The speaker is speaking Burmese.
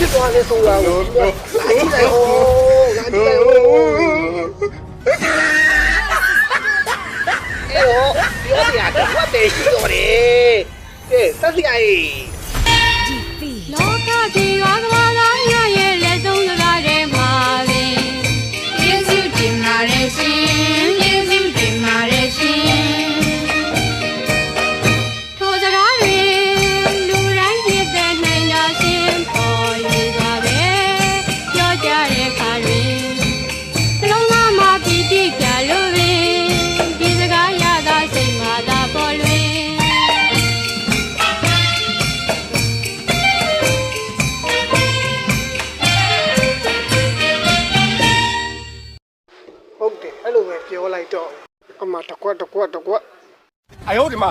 ဖြစ်သွားလဲဆိုတာကိုလာကြည့်လိုက်အောင်လာကြည့်လိုက်အောင်ပြောပြရတယ်ဘာပဲရှိတော့တယ်ကဲဆက်စီအိုင်လောကကြီးရွာကဘာသာရရဲ့လက်ဆုံးစကားတွေမှာပင်ယေရှုတင်လာတဲ့ရှင်ယေရှုတင်လာတဲ့ရှင်ထိုစကားတွေလူတိုင်းရတဲ့နိုင်တာရှင်ပေါ်ရသွားပဲပြောကြတဲ့အခါတွင်နှလုံးသားမှာပြည့်တည်ကြလို့ပင်ဒီစကားရတာစိတ်မှာသာပေါ်လွင်ဟုတ်တယ်အဲ့လိုပဲပြောလိုက်တော့အမတကွက်哎呦我的妈！